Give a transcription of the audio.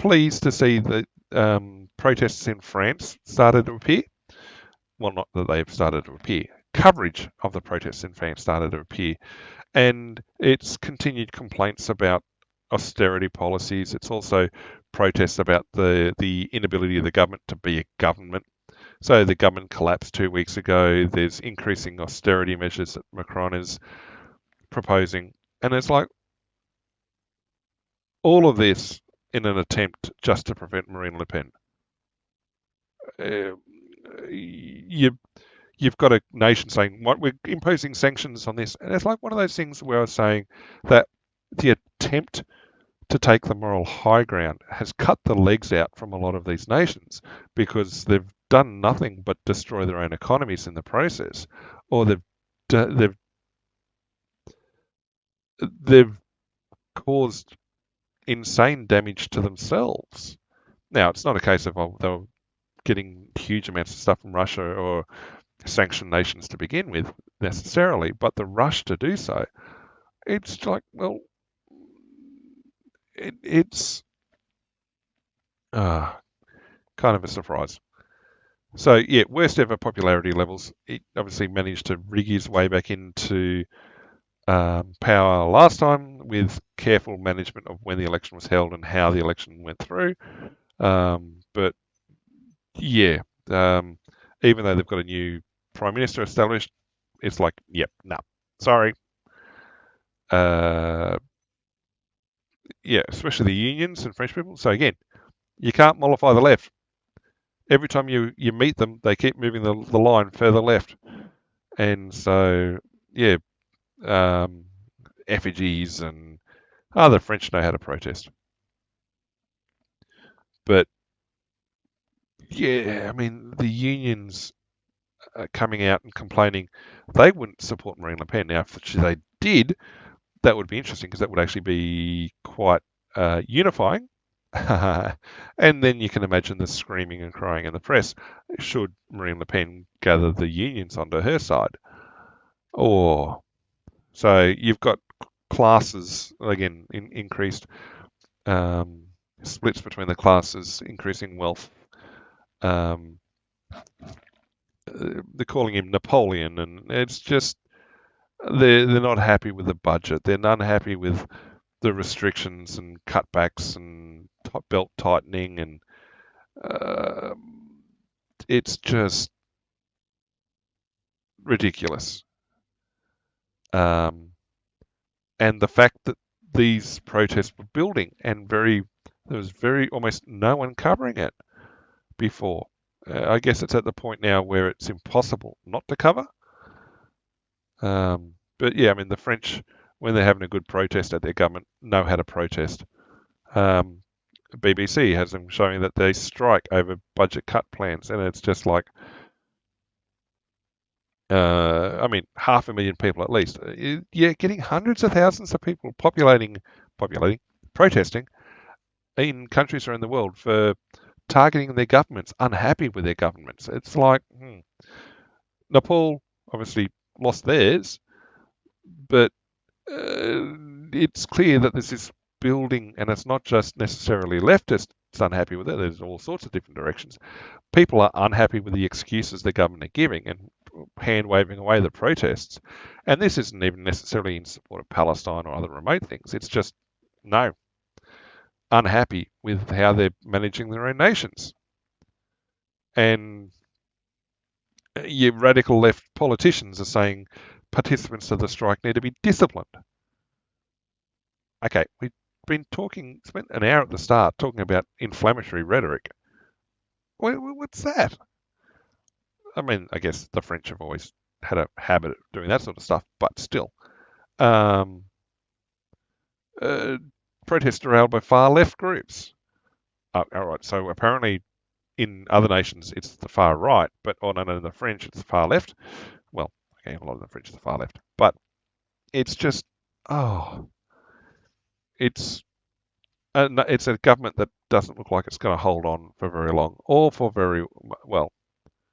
pleased to see that protests in France started to appear. Well, not that they've started to appear. Coverage of the protests in France started to appear. And it's continued complaints about austerity policies. It's also protests about the inability of the government to be a government. So the government collapsed 2 weeks ago. There's increasing austerity measures that Macron is proposing. And it's like all of this in an attempt just to prevent Marine Le Pen. Uh, you, you've got a nation saying, "What, we're imposing sanctions on this," and it's like one of those things where I was saying that the attempt to take the moral high ground has cut the legs out from a lot of these nations because they've done nothing but destroy their own economies in the process, or they've caused insane damage to themselves. Now, it's not a case of they're getting huge amounts of stuff from Russia or sanctioned nations to begin with necessarily, but the rush to do so, it's like, well, it's kind of a surprise. So yeah, worst ever popularity levels. It obviously managed to rig his way back into power last time with careful management of when the election was held and how the election went through. But yeah, even though they've got a new prime minister established, it's like, yep, no, sorry. Yeah, especially the unions and French people. So again, you can't mollify the left. Every time you meet them, they keep moving the line further left. And so, yeah, effigies and the French know how to protest. But yeah, I mean, the unions are coming out and complaining they wouldn't support Marine Le Pen. Now, if they did, that would be interesting because that would actually be quite unifying. And then you can imagine the screaming and crying in the press should Marine Le Pen gather the unions onto her side. Or so you've got classes again increased splits between the classes, increasing wealth. They're calling him Napoleon, and it's just they're not happy with the budget. They're unhappy with the restrictions and cutbacks and belt tightening, and uh, it's just ridiculous. Um, and the fact that these protests were building and there was very almost no one covering it before. I guess it's at the point now where it's impossible not to cover. But yeah, I mean, the French, when they're having a good protest at their government, know how to protest. BBC has them showing that they strike over budget cut plans, and it's just like, I mean, 500,000 people at least. Yeah, getting hundreds of thousands of people populating, protesting in countries around the world for targeting their governments, unhappy with their governments. It's like, Nepal obviously lost theirs, but it's clear that there's this building, and it's not just necessarily leftists unhappy with it. There's all sorts of different directions. People are unhappy with the excuses the government are giving and hand waving away the protests. And this isn't even necessarily in support of Palestine or other remote things. It's just no, unhappy with how they're managing their own nations. And your radical left politicians are saying participants of the strike need to be disciplined. Okay, we've spent an hour at the start talking about inflammatory rhetoric. What's that? I mean, I guess the French have always had a habit of doing that sort of stuff, but still. Um, Protests are held by far left groups. All right, so apparently in other nations it's the far right, but in the French it's the far left. Well, okay, a lot of the French is the far left, but it's just, oh, it's it's a government that doesn't look like it's going to hold on for very long or for very well.